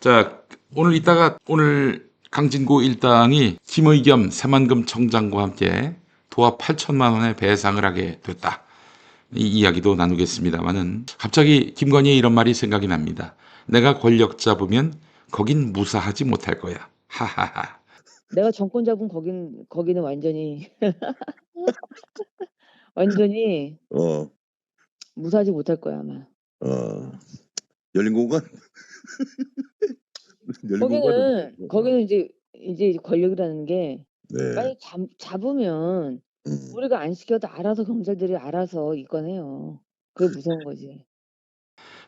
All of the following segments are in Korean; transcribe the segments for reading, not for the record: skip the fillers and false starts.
자, 오늘 강진구 일당이 김의겸 새만금 청장과 함께 도합 8천만 원의 배상을 하게 됐다. 이 이야기도 나누겠습니다만은 갑자기 김건희의 이런 말이 생각이 납니다. 내가 권력 잡으면 거긴 무사하지 못할 거야. 하하하. 내가 정권 잡은 거기는 완전히 완전히 어, 무사하지 못할 거야 아마. 어, 열린 공간? 열린 공간은 거기는 이제 권력이라는 게 네. 빨리 잡으면 우리가 안 시켜도 알아서 검찰들이 알아서 입건해요. 그게 무서운 거지.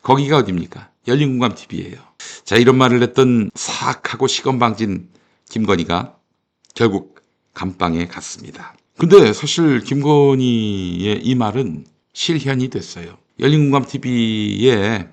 거기가 어딥니까? 열린공감 TV예요. 자, 이런 말을 했던 사악하고 시건방진 김건희가 결국 감방에 갔습니다. 근데 사실 김건희의 이 말은 실현이 됐어요. 열린공감 TV의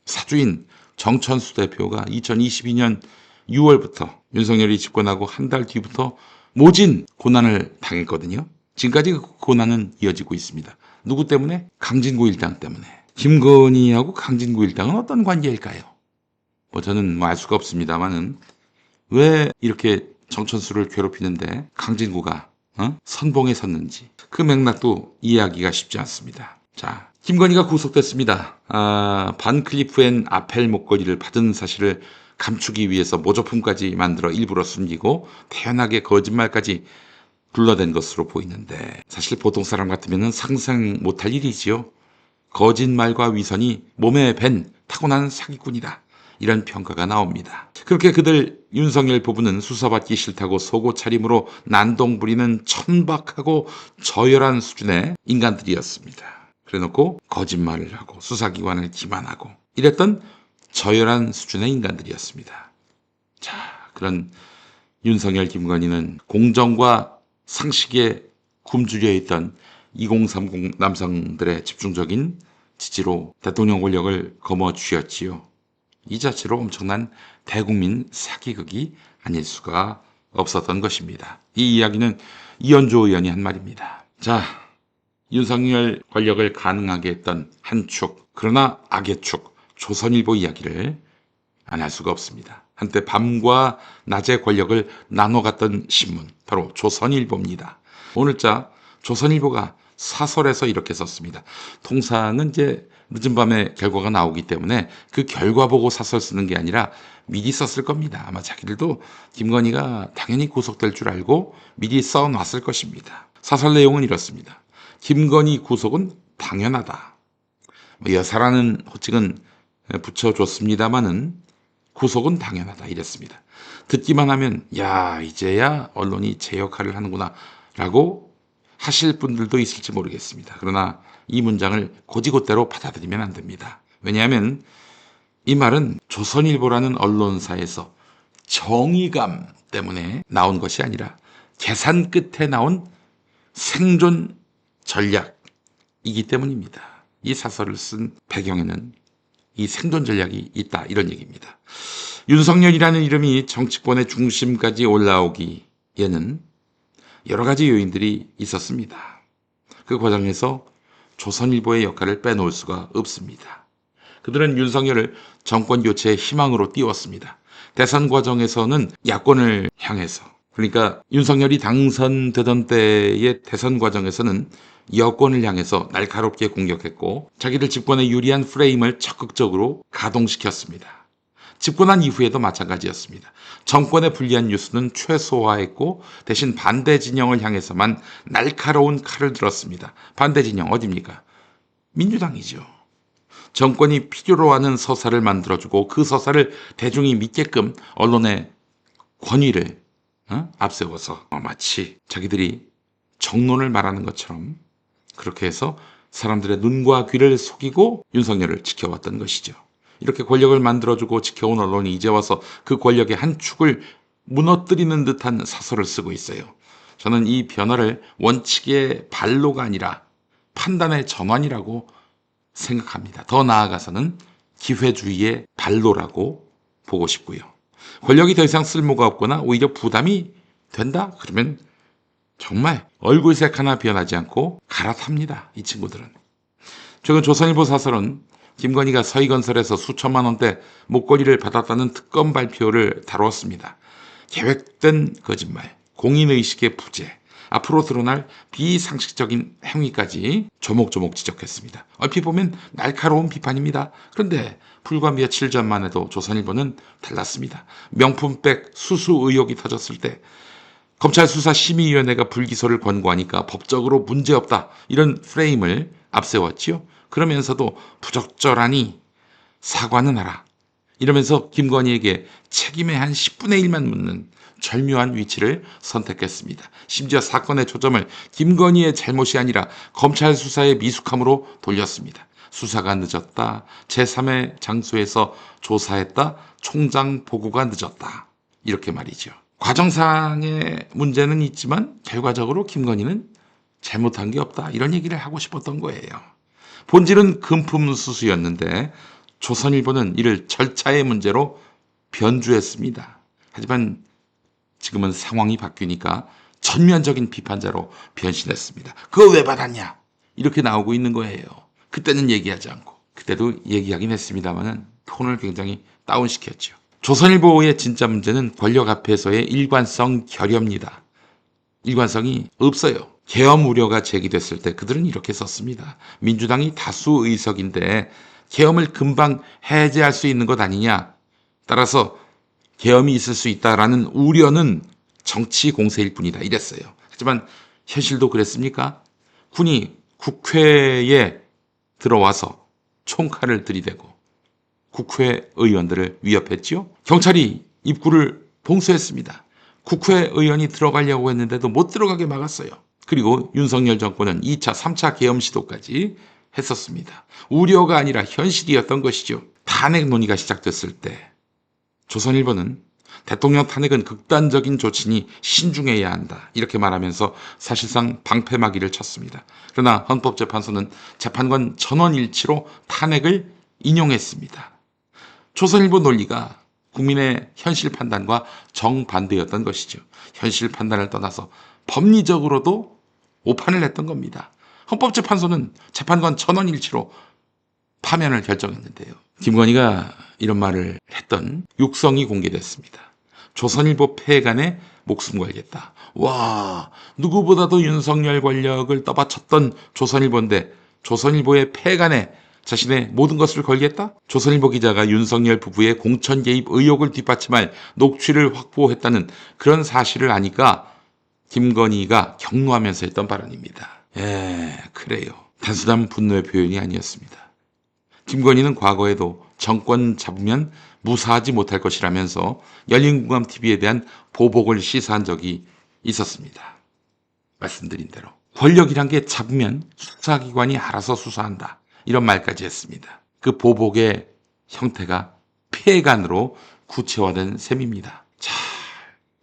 사주인 정천수 대표가 2022년 6월부터 윤석열이 집권하고 한 달 뒤부터 모진 고난을 당했거든요. 지금까지 그 고난은 이어지고 있습니다. 누구 때문에? 강진구 일당 때문에. 김건희하고 강진구 일당은 어떤 관계일까요? 저는 알 수가 없습니다만은 왜 이렇게 정천수를 괴롭히는데 강진구가 선봉에 섰는지 그 맥락도 이해하기가 쉽지 않습니다. 자, 김건희가 구속됐습니다. 반클리프 앤 아펠 목걸이를 받은 사실을 감추기 위해서 모조품까지 만들어 일부러 숨기고 태연하게 거짓말까지 둘러댄 것으로 보이는데 사실 보통 사람 같으면 상상 못할 일이지요. 거짓말과 위선이 몸에 밴 타고난 사기꾼이다. 이런 평가가 나옵니다. 그렇게 그들 윤석열 부부는 수사받기 싫다고 속옷 차림으로 난동 부리는 천박하고 저열한 수준의 인간들이었습니다. 그래놓고 거짓말을 하고 수사기관을 기만하고 이랬던 저열한 수준의 인간들이었습니다. 자, 그런 윤석열 김건희는 공정과 상식에 굶주려 있던 2030 남성들의 집중적인 지지로 대통령 권력을 거머쥐었지요. 이 자체로 엄청난 대국민 사기극이 아닐 수가 없었던 것입니다. 이 이야기는 이현주 의원이 한 말입니다. 자, 윤석열 권력을 가능하게 했던 한 축, 그러나 악의 축, 조선일보 이야기를 안 할 수가 없습니다. 한때 밤과 낮의 권력을 나눠 갔던 신문, 바로 조선일보입니다. 오늘자 조선일보가 사설에서 이렇게 썼습니다. 통상은 이제 늦은 밤에 결과가 나오기 때문에 그 결과 보고 사설 쓰는 게 아니라 미리 썼을 겁니다. 아마 자기들도 김건희가 당연히 구속될 줄 알고 미리 써놨을 것입니다. 사설 내용은 이렇습니다. 김건희 구속은 당연하다. 여사라는 호칭은 붙여줬습니다마는 구속은 당연하다 이랬습니다. 듣기만 하면 야 이제야 언론이 제 역할을 하는구나 라고 하실 분들도 있을지 모르겠습니다. 그러나 이 문장을 곧이곧대로 받아들이면 안 됩니다. 왜냐하면 이 말은 조선일보라는 언론사에서 정의감 때문에 나온 것이 아니라 계산 끝에 나온 생존 전략이기 때문입니다. 이 사설을 쓴 배경에는 이 생존 전략이 있다 이런 얘기입니다. 윤석열이라는 이름이 정치권의 중심까지 올라오기에는 여러 가지 요인들이 있었습니다. 그 과정에서 조선일보의 역할을 빼놓을 수가 없습니다. 그들은 윤석열을 정권 교체의 희망으로 띄웠습니다. 대선 과정에서는 야권을 향해서, 그러니까 윤석열이 당선되던 때의 대선 과정에서는 여권을 향해서 날카롭게 공격했고 자기들 집권에 유리한 프레임을 적극적으로 가동시켰습니다. 집권한 이후에도 마찬가지였습니다. 정권에 불리한 뉴스는 최소화했고 대신 반대 진영을 향해서만 날카로운 칼을 들었습니다. 반대 진영 어디입니까? 민주당이죠. 정권이 필요로 하는 서사를 만들어주고 그 서사를 대중이 믿게끔 언론의 권위를 앞세워서 마치 자기들이 정론을 말하는 것처럼 그렇게 해서 사람들의 눈과 귀를 속이고 윤석열을 지켜왔던 것이죠. 이렇게 권력을 만들어주고 지켜온 언론이 이제 와서 그 권력의 한 축을 무너뜨리는 듯한 사설을 쓰고 있어요. 저는 이 변화를 원칙의 반로가 아니라 판단의 전환이라고 생각합니다. 더 나아가서는 기회주의의 반로라고 보고 싶고요. 권력이 더 이상 쓸모가 없거나 오히려 부담이 된다? 그러면 정말 얼굴색 하나 변하지 않고 갈아탑니다. 이 친구들은. 최근 조선일보 사설은 김건희가 서희건설에서 수천만 원대 목걸이를 받았다는 특검 발표를 다루었습니다. 계획된 거짓말, 공인의식의 부재, 앞으로 드러날 비상식적인 행위까지 조목조목 지적했습니다. 얼핏 보면 날카로운 비판입니다. 그런데 불과 며칠 전만 해도 조선일보는 달랐습니다. 명품백 수수 의혹이 터졌을 때 검찰 수사심의위원회가 불기소를 권고하니까 법적으로 문제없다, 이런 프레임을 앞세웠지요. 그러면서도 부적절하니 사과는 하라, 이러면서 김건희에게 책임의 한 10분의 1만 묻는 절묘한 위치를 선택했습니다. 심지어 사건의 초점을 김건희의 잘못이 아니라 검찰 수사의 미숙함으로 돌렸습니다. 수사가 늦었다, 제3의 장소에서 조사했다, 총장 보고가 늦었다, 이렇게 말이죠. 과정상의 문제는 있지만 결과적으로 김건희는 잘못한 게 없다, 이런 얘기를 하고 싶었던 거예요. 본질은 금품수수였는데 조선일보는 이를 절차의 문제로 변주했습니다. 하지만 지금은 상황이 바뀌니까 전면적인 비판자로 변신했습니다. 그거 왜 받았냐, 이렇게 나오고 있는 거예요. 그때는 얘기하지 않고, 그때도 얘기하긴 했습니다만 톤을 굉장히 다운시켰죠. 조선일보의 진짜 문제는 권력 앞에서의 일관성 결여입니다. 일관성이 없어요. 계엄 우려가 제기됐을 때 그들은 이렇게 썼습니다. 민주당이 다수 의석인데 계엄을 금방 해제할 수 있는 것 아니냐, 따라서 계엄이 있을 수 있다라는 우려는 정치 공세일 뿐이다, 이랬어요. 하지만 현실도 그랬습니까? 군이 국회에 들어와서 총칼을 들이대고 국회의원들을 위협했지요. 경찰이 입구를 봉쇄했습니다. 국회의원이 들어가려고 했는데도 못 들어가게 막았어요. 그리고 윤석열 정권은 2차, 3차 계엄 시도까지 했었습니다. 우려가 아니라 현실이었던 것이죠. 탄핵 논의가 시작됐을 때 조선일보는 대통령 탄핵은 극단적인 조치니 신중해야 한다, 이렇게 말하면서 사실상 방패막이를 쳤습니다. 그러나 헌법재판소는 재판관 전원일치로 탄핵을 인용했습니다. 조선일보 논리가 국민의 현실 판단과 정반대였던 것이죠. 현실 판단을 떠나서 법리적으로도 오판을 했던 겁니다. 헌법재판소는 재판관 전원일치로 파면을 결정했는데요. 김건희가 이런 말을 했던 육성이 공개됐습니다. 조선일보 폐간에 목숨 걸겠다. 와, 누구보다도 윤석열 권력을 떠받쳤던 조선일보인데 조선일보의 폐간에 자신의 모든 것을 걸겠다? 조선일보 기자가 윤석열 부부의 공천 개입 의혹을 뒷받침할 녹취를 확보했다는 그런 사실을 아니까 김건희가 격노하면서 했던 발언입니다. 그래요. 단순한 분노의 표현이 아니었습니다. 김건희는 과거에도 정권 잡으면 무사하지 못할 것이라면서 열린공감TV에 대한 보복을 시사한 적이 있었습니다. 말씀드린 대로 권력이란 게 잡으면 수사기관이 알아서 수사한다, 이런 말까지 했습니다. 그 보복의 형태가 폐간으로 구체화된 셈입니다. 자,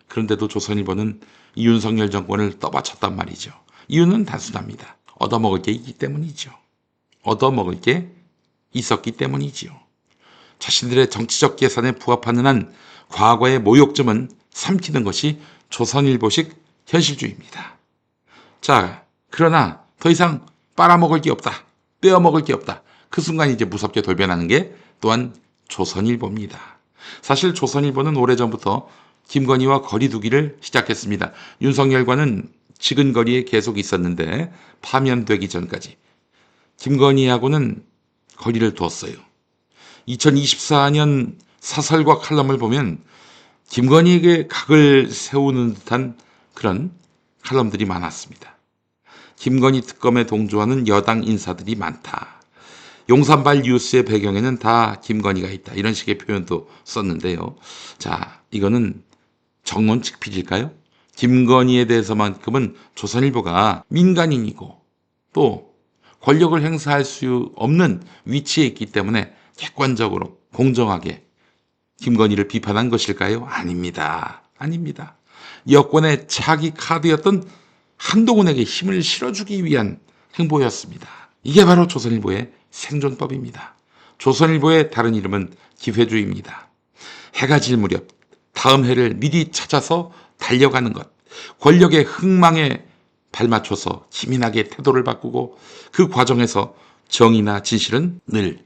그런데도 조선일보는 이 윤석열 정권을 떠받쳤단 말이죠. 이유는 단순합니다. 얻어먹을 게 있기 때문이죠. 얻어먹을 게 있었기 때문이지요. 자신들의 정치적 계산에 부합하는 한 과거의 모욕점은 삼키는 것이 조선일보식 현실주의입니다. 자, 그러나 더 이상 빨아먹을 게 없다, 빼어먹을 게 없다, 그 순간 이제 무섭게 돌변하는 게 또한 조선일보입니다. 사실 조선일보는 오래전부터 김건희와 거리 두기를 시작했습니다. 윤석열과는 지근거리에 계속 있었는데 파면되기 전까지 김건희하고는 거리를 두었어요. 2024년 사설과 칼럼을 보면 김건희에게 각을 세우는 듯한 그런 칼럼들이 많았습니다. 김건희 특검에 동조하는 여당 인사들이 많다. 용산발 뉴스의 배경에는 다 김건희가 있다, 이런 식의 표현도 썼는데요. 자, 이거는 정론 직필일까요? 김건희에 대해서만큼은 조선일보가 민간인이고 또 권력을 행사할 수 없는 위치에 있기 때문에 객관적으로 공정하게 김건희를 비판한 것일까요? 아닙니다. 아닙니다. 여권의 차기 카드였던 한동훈에게 힘을 실어주기 위한 행보였습니다. 이게 바로 조선일보의 생존법입니다. 조선일보의 다른 이름은 기회주의입니다. 해가 질 무렵 다음 해를 미리 찾아서 달려가는 것, 권력의 흥망에 발맞춰서 기민하게 태도를 바꾸고 그 과정에서 정의나 진실은 늘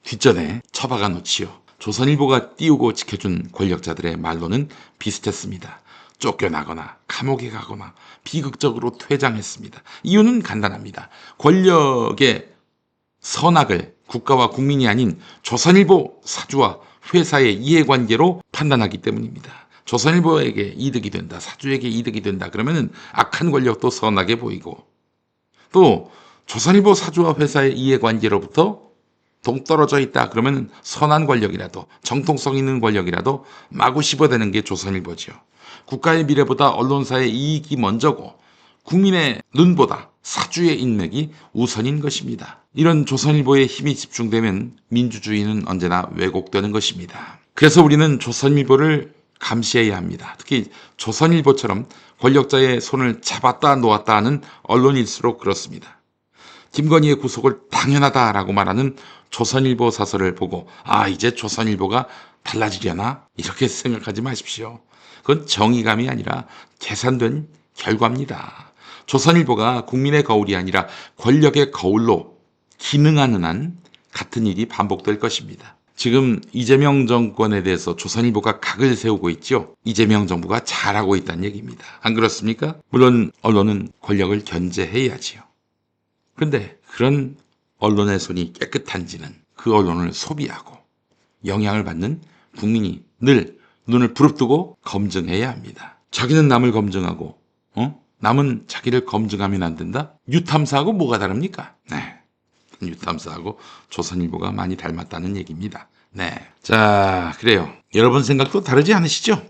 뒷전에 처박아 놓지요. 조선일보가 띄우고 지켜준 권력자들의 말로는 비슷했습니다. 쫓겨나거나 감옥에 가거나 비극적으로 퇴장했습니다. 이유는 간단합니다. 권력의 선악을 국가와 국민이 아닌 조선일보 사주와 회사의 이해관계로 판단하기 때문입니다. 조선일보에게 이득이 된다, 사주에게 이득이 된다 그러면은 악한 권력도 선하게 보이고, 또 조선일보 사주와 회사의 이해관계로부터 동떨어져 있다 그러면 선한 권력이라도, 정통성 있는 권력이라도 마구 씹어대는 게 조선일보죠. 국가의 미래보다 언론사의 이익이 먼저고 국민의 눈보다 사주의 인맥이 우선인 것입니다. 이런 조선일보의 힘이 집중되면 민주주의는 언제나 왜곡되는 것입니다. 그래서 우리는 조선일보를 감시해야 합니다. 특히 조선일보처럼 권력자의 손을 잡았다 놓았다 하는 언론일수록 그렇습니다. 김건희의 구속을 당연하다라고 말하는 조선일보 사설을 보고 이제 조선일보가 달라지려나? 이렇게 생각하지 마십시오. 그건 정의감이 아니라 계산된 결과입니다. 조선일보가 국민의 거울이 아니라 권력의 거울로 기능하는 한 같은 일이 반복될 것입니다. 지금 이재명 정권에 대해서 조선일보가 각을 세우고 있죠. 이재명 정부가 잘하고 있다는 얘기입니다. 안 그렇습니까? 물론 언론은 권력을 견제해야지요. 그런데 그런 언론의 손이 깨끗한지는 그 언론을 소비하고 영향을 받는 국민이 늘 눈을 부릅뜨고 검증해야 합니다. 자기는 남을 검증하고 남은 자기를 검증하면 안 된다? 뉴탐사하고 뭐가 다릅니까? 네, 뉴탐사하고 조선일보가 많이 닮았다는 얘기입니다. 네, 자, 그래요. 여러분 생각도 다르지 않으시죠?